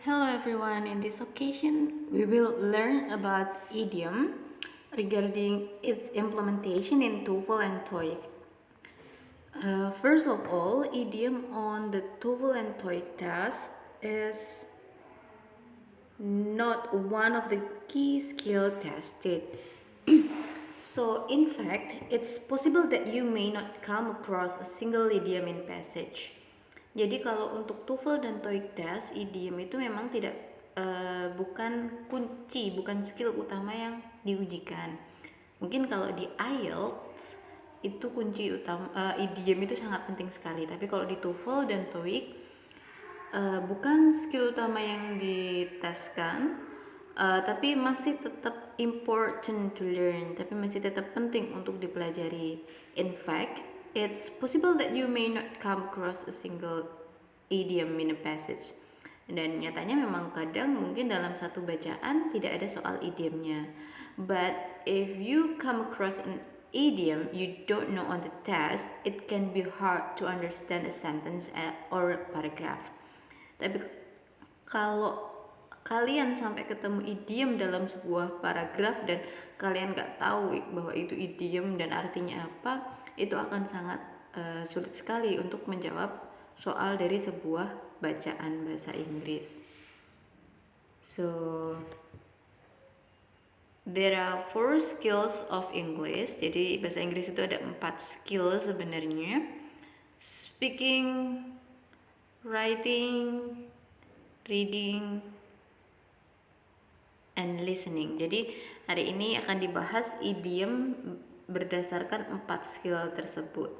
Hello everyone, in this occasion we will learn about idiom regarding its implementation in TOEFL and TOEIC. First of all, idiom on the TOEFL and TOEIC test is not one of the key skill tested. So in fact, it's possible that you may not come across a single idiom in passage. Jadi kalau untuk TOEFL dan TOEIC test, idiom itu memang bukan kunci, bukan skill utama yang diujikan. Mungkin kalau di IELTS itu kunci utama, idiom itu sangat penting sekali. Tapi kalau di TOEFL dan TOEIC bukan skill utama yang diteskan, tapi masih tetap important to learn, tapi masih tetap penting untuk dipelajari. In fact, it's possible that you may not come across a single idiom in a passage. Dan nyatanya memang kadang mungkin dalam satu bacaan tidak ada soal idiomnya. But if you come across an idiom you don't know on the test, it can be hard to understand a sentence or a paragraph. Tapi kalau kalian sampai ketemu idiom dalam sebuah paragraf dan kalian nggak tahu bahwa itu idiom dan artinya apa, itu akan sangat sulit sekali untuk menjawab soal dari sebuah bacaan bahasa Inggris. So there are 4 skills of English. Jadi bahasa Inggris itu ada 4 skill sebenarnya. Speaking, writing, reading, and listening. Jadi hari ini akan dibahas idiom berdasarkan 4 skill tersebut.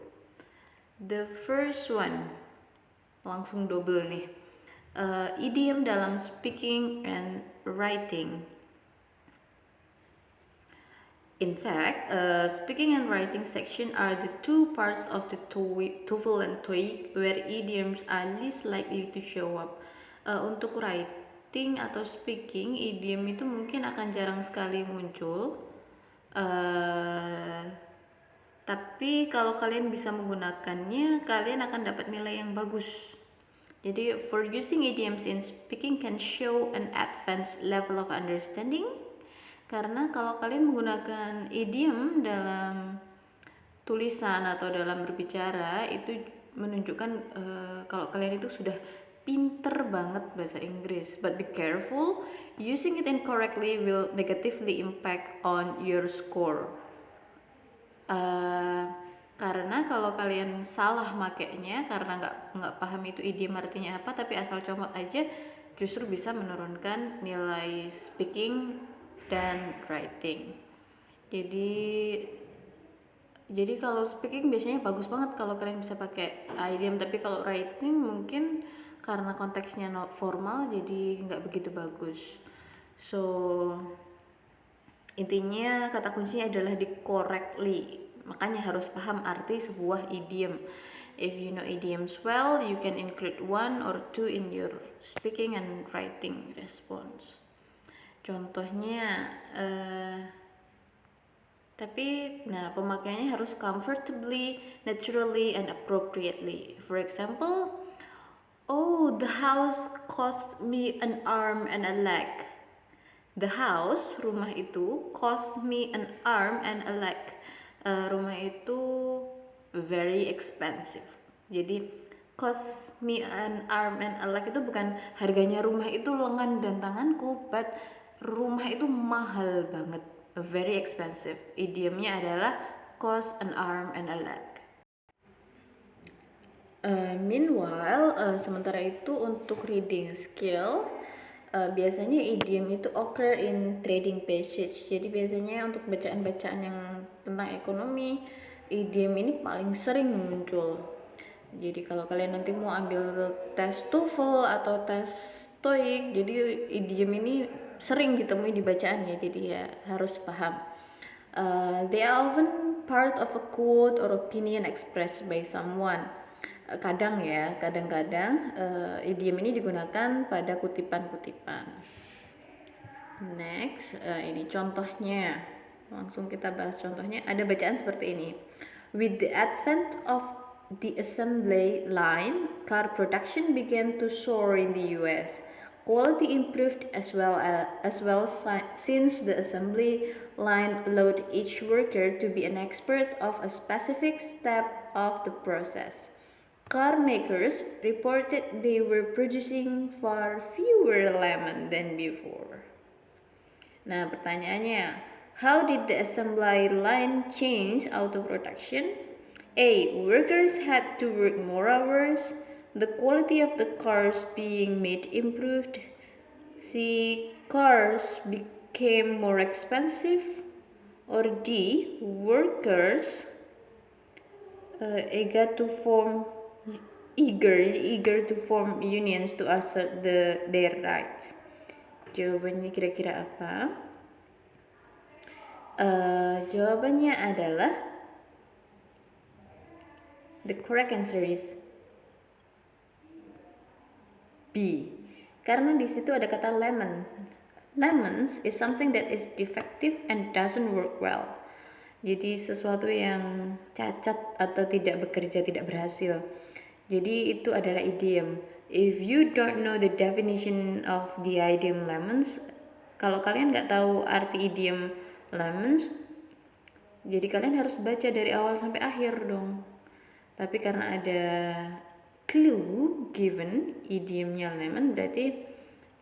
The first one, langsung double nih. Idiom dalam speaking and writing. In fact, speaking and writing section are the two parts of the TOEFL and TOEIC where idioms are least likely to show up. Untuk writing atau speaking, idiom itu mungkin akan jarang sekali muncul. Tapi kalau kalian bisa menggunakannya, kalian akan dapat nilai yang bagus. Jadi, for using idioms in speaking can show an advanced level of understanding. Karena kalau kalian menggunakan idiom dalam tulisan atau dalam berbicara, itu menunjukkan kalau kalian itu sudah pinter banget bahasa Inggris. But be careful, using it incorrectly will negatively impact on your score. Karena kalau kalian salah makainya karena nggak paham itu idiom artinya apa, tapi asal comot aja, justru bisa menurunkan nilai speaking dan writing. Jadi kalau speaking biasanya bagus banget kalau kalian bisa pakai idiom, tapi kalau writing mungkin karena konteksnya not formal jadi nggak begitu bagus. So intinya kata kuncinya adalah di correctly. Makanya harus paham arti sebuah idiom. If you know idioms well, you can include 1 or 2 in your speaking and writing response. Contohnya, pemakaiannya harus comfortably, naturally, and appropriately. For example, oh, the house cost me an arm and a leg. The house, rumah itu, cost me an arm and a leg. Rumah itu very expensive. Jadi cost me an arm and a leg itu bukan harganya rumah itu lengan dan tanganku, but rumah itu mahal banget, very expensive. Idiomnya adalah cost an arm and a leg. Meanwhile, sementara itu untuk reading skill, biasanya idiom itu occur in trading passage. Jadi biasanya untuk bacaan-bacaan yang tentang ekonomi, idiom ini paling sering muncul. Jadi kalau kalian nanti mau ambil tes TOEFL atau tes TOEIC, jadi idiom ini sering ditemui di bacaan ya, jadi ya harus paham. They are often part of a quote or opinion expressed by someone. Kadang-kadang idiom ini digunakan pada kutipan-kutipan. Next, ini contohnya. Langsung kita bahas contohnya. Ada bacaan seperti ini. With the advent of the assembly line, car production began to soar in the US. Quality improved since the assembly line allowed each worker to be an expert of a specific step of the process. Car makers reported they were producing far fewer lemon than before. Nah, pertanyaannya, how did the assembly line change auto production? A. Workers had to work more hours. The quality of the cars being made improved. C. Cars became more expensive. Or D. Workers eager to form unions to assert their rights. Jawabannya kira-kira apa? Jawabannya adalah the correct answer is B. Karena di situ ada kata lemon. Lemons is something that is defective and doesn't work well. Jadi sesuatu yang cacat atau tidak bekerja, tidak berhasil. Jadi itu adalah idiom. If you don't know the definition of the idiom lemons, kalau kalian nggak tahu arti idiom lemons, jadi kalian harus baca dari awal sampai akhir dong. Tapi karena ada clue given idiomnya lemon, berarti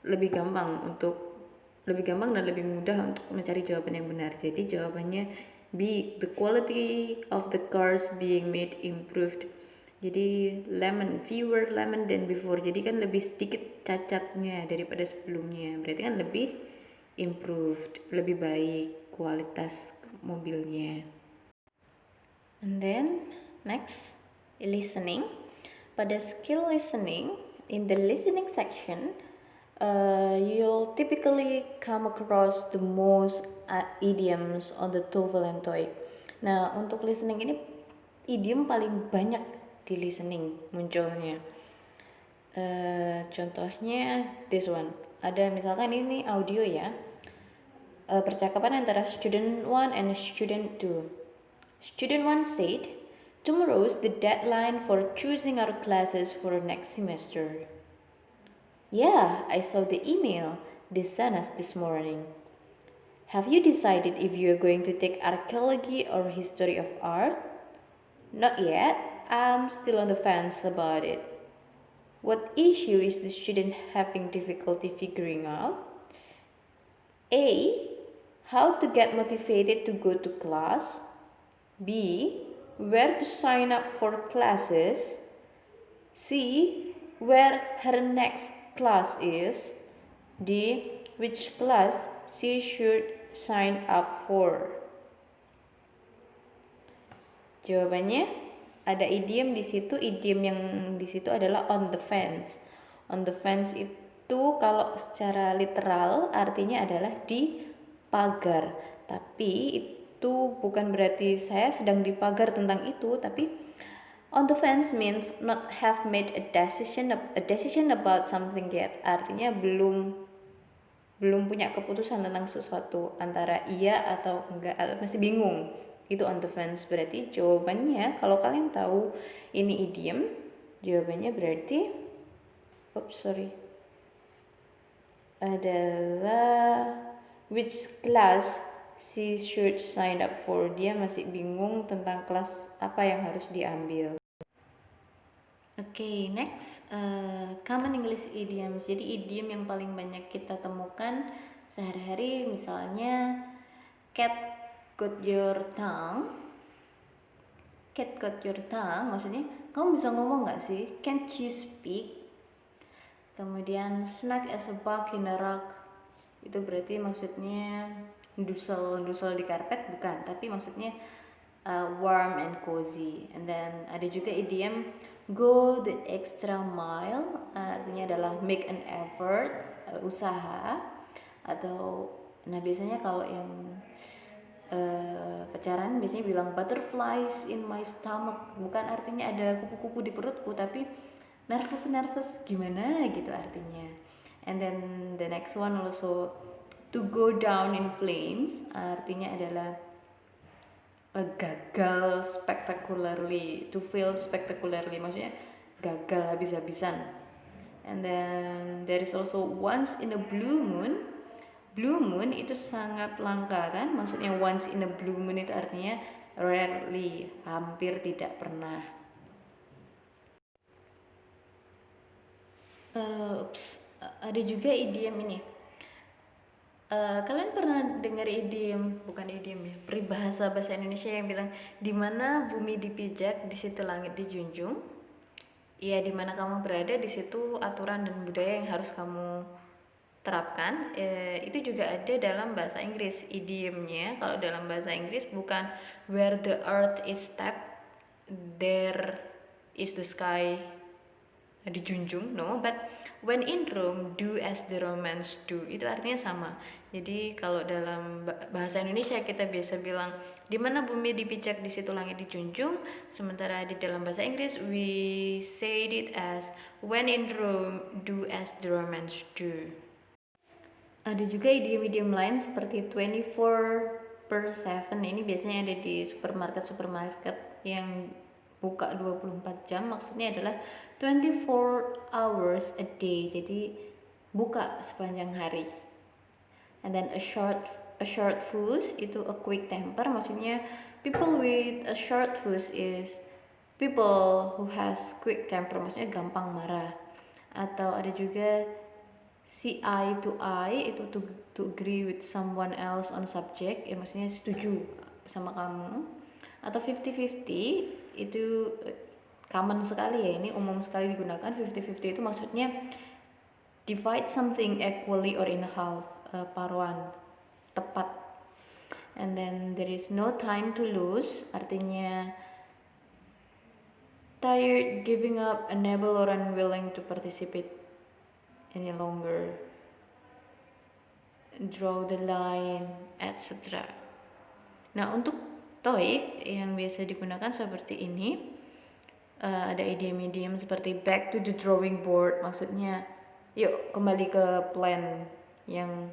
lebih gampang dan lebih mudah untuk mencari jawaban yang benar. Jadi jawabannya B, the quality of the cars being made improved. Jadi fewer lemon than before. Jadi kan lebih sedikit cacatnya daripada sebelumnya. Berarti kan lebih improved, lebih baik kualitas mobilnya. And then next, listening. Pada skill listening, in the listening section, you'll typically come across the most idioms on the TOEFL and TOEIC. Nah, untuk listening ini idiom paling banyak di listening munculnya. Contohnya this one. Ada misalkan ini audio ya. Percakapan antara student 1 and student 2. Student 1 said, "Tomorrow's the deadline for choosing our classes for next semester." "Yeah, I saw the email they sent us this morning." "Have you decided if you are going to take archaeology or history of art?" "Not yet. I'm still on the fence about it." "What issue is the student having difficulty figuring out?" A. How to get motivated to go to class. B. Where to sign up for classes. C. Where her next class is. D. Which class she should sign up for. Jawabannya ada idiom di situ. Idiom yang di situ adalah on the fence. On the fence itu kalau secara literal artinya adalah di pagar. Tapi itu bukan berarti saya sedang di pagar tentang itu, tapi on the fence means not have made a decision about something yet. Artinya belum punya keputusan tentang sesuatu, antara iya atau enggak, atau masih bingung. Itu on the fence. Berarti jawabannya kalau kalian tahu ini idiom, jawabannya berarti adalah which class she should sign up for. Dia masih bingung tentang kelas apa yang harus diambil. Okay, next, common English idioms. Jadi idiom yang paling banyak kita temukan sehari-hari, misalnya cat got your tongue. Cat got your tongue maksudnya kamu bisa ngomong gak sih? Can't you speak? Kemudian snug as a bug in a rug, itu berarti maksudnya dusel di karpet, bukan, tapi maksudnya warm and cozy. And then ada juga idiom go the extra mile, artinya adalah make an effort, usaha. Atau biasanya kalau yang pacaran biasanya bilang butterflies in my stomach, bukan artinya ada kupu-kupu di perutku, tapi nervous gimana gitu artinya. And then the next one also to go down in flames, artinya adalah gagal spectacularly, to fail spectacularly, maksudnya gagal habis-habisan. And then there is also once in a blue moon. Blue moon itu sangat langka kan, maksudnya once in a blue moon itu artinya rarely, hampir tidak pernah. Ada juga idiom ini. Kalian pernah dengar idiom, bukan idiom ya, peribahasa bahasa Indonesia yang bilang di mana bumi dipijak, di situ langit dijunjung. Ya, di mana kamu berada, di situ aturan dan budaya yang harus kamu terapkan. Itu juga ada dalam bahasa Inggris idiomnya. Kalau dalam bahasa Inggris bukan where the earth is stepped, there is the sky dijunjung, no, but when in Rome do as the Romans do, itu artinya sama. Jadi kalau dalam bahasa Indonesia kita biasa bilang di mana bumi dipijak di situ langit dijunjung, sementara di dalam bahasa Inggris we say it as when in Rome do as the Romans do. Ada juga idiom-idiom lain seperti 24/7. Ini biasanya ada di supermarket yang buka 24 jam, maksudnya adalah 24 hours a day, jadi buka sepanjang hari. And then a short fuse itu a quick temper, maksudnya people with a short fuse is people who has quick temper, maksudnya gampang marah. Atau ada juga see eye to eye, itu to agree with someone else on subject, ya maksudnya setuju sama kamu. Atau 50-50 itu common sekali ya, ini umum sekali digunakan. 50-50 itu maksudnya divide something equally or in half, paruan tepat. And then there is no time to lose, artinya tired, giving up, unable or unwilling to participate any longer, draw the line, etc. Nah, untuk TOEIC yang biasa digunakan seperti ini, ada idiom-idiom seperti back to the drawing board, maksudnya yuk kembali ke plan yang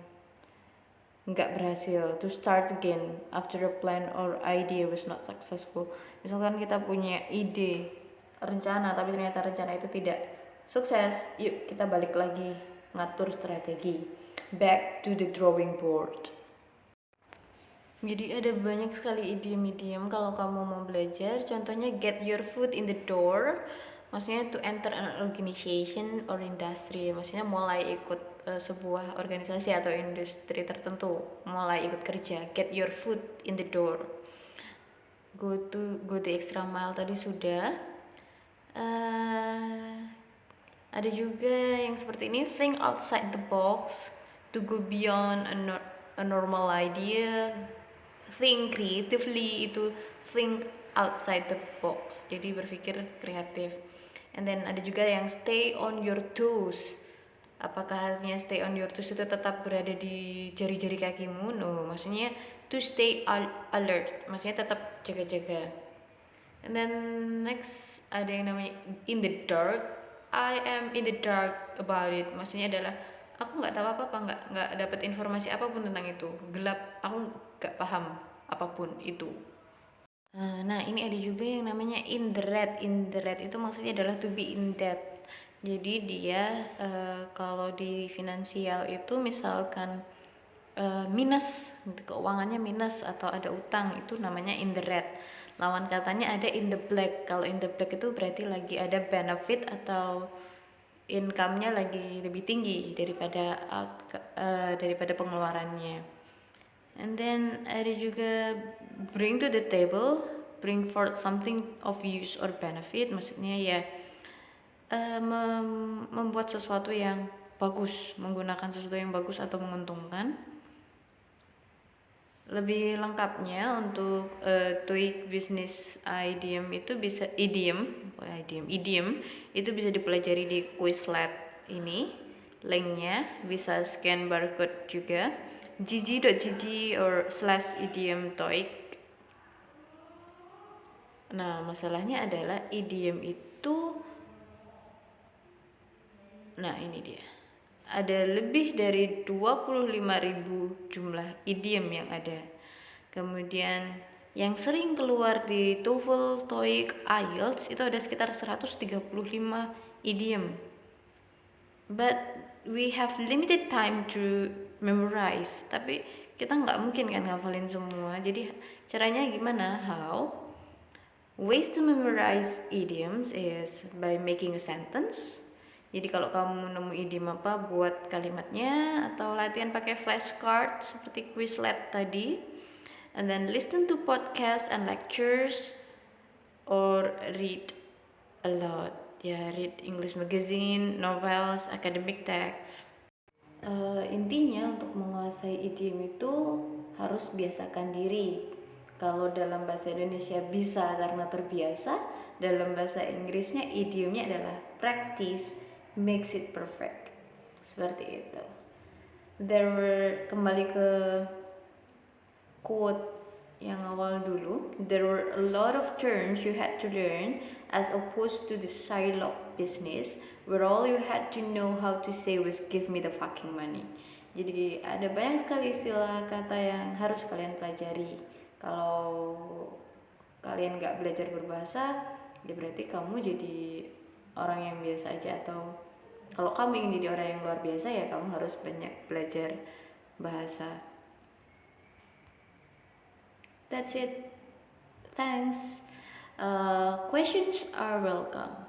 nggak berhasil, to start again after a plan or idea was not successful. Misalkan kita punya ide, rencana, tapi ternyata rencana itu tidak sukses, yuk kita balik lagi ngatur strategi, back to the drawing board. Jadi ada banyak sekali idiom-idiom kalau kamu mau belajar. Contohnya get your foot in the door, maksudnya to enter an organization or industry, maksudnya mulai ikut sebuah organisasi atau industri tertentu, mulai ikut kerja. Get your foot in the door. Go the extra mile tadi sudah. Ada juga yang seperti ini, think outside the box, to go beyond a normal idea. Think creatively, itu think outside the box, jadi berpikir kreatif. And then ada juga yang stay on your toes. Apakah artinya stay on your toes itu tetap berada di jari-jari kakimu? No, maksudnya to stay alert, maksudnya tetap jaga-jaga. And then next ada yang namanya in the dark. I am in the dark about it, maksudnya adalah aku nggak tahu apa-apa, nggak dapat informasi apapun tentang itu, gelap, aku nggak paham apapun itu. Nah, ini ada juga yang namanya in the red. In the red itu maksudnya adalah to be in debt. Jadi dia kalau di finansial itu misalkan minus, keuangannya minus atau ada utang, itu namanya in the red. Lawan katanya ada in the black. Kalau in the black itu berarti lagi ada benefit atau income-nya lagi lebih tinggi daripada pengeluarannya. And then ada juga bring to the table, bring forth something of use or benefit, maksudnya ya membuat sesuatu yang bagus, menggunakan sesuatu yang bagus atau menguntungkan. Lebih lengkapnya untuk TOEIC Business Idiom itu bisa idiom itu bisa dipelajari di Quizlet ini. Linknya bisa scan barcode juga, gg.gg or /idiom TOEIC. Nah, masalahnya adalah idiom itu, nah ini dia, ada lebih dari 25.000 jumlah idiom yang ada. Kemudian yang sering keluar di TOEFL, TOEIC, IELTS itu ada sekitar 135 idiom. but we have limited time to memorize. Tapi kita nggak mungkin kan ngafalin semua. Jadi caranya gimana? How? Ways to memorize idioms is by making a sentence. Jadi kalau kamu nemu idiom apa, buat kalimatnya atau latihan pakai flashcard seperti Quizlet tadi. And then listen to podcasts and lectures or read a lot. Ya, read English magazine, novels, academic texts. Intinya untuk menguasai idiom itu harus biasakan diri. Kalau dalam bahasa Indonesia bisa karena terbiasa, dalam bahasa Inggrisnya idiomnya adalah practice makes it perfect. Seperti itu. Kembali ke quote yang awal dulu, there were a lot of terms you had to learn as opposed to the Shylock business where all you had to know how to say was give me the fucking money. Jadi ada banyak sekali istilah kata yang harus kalian pelajari. Kalau kalian gak belajar berbahasa, ya berarti kamu jadi orang yang biasa aja. Atau kalau kamu ingin jadi orang yang luar biasa, ya kamu harus banyak belajar bahasa. That's it. Thanks. Questions are welcome.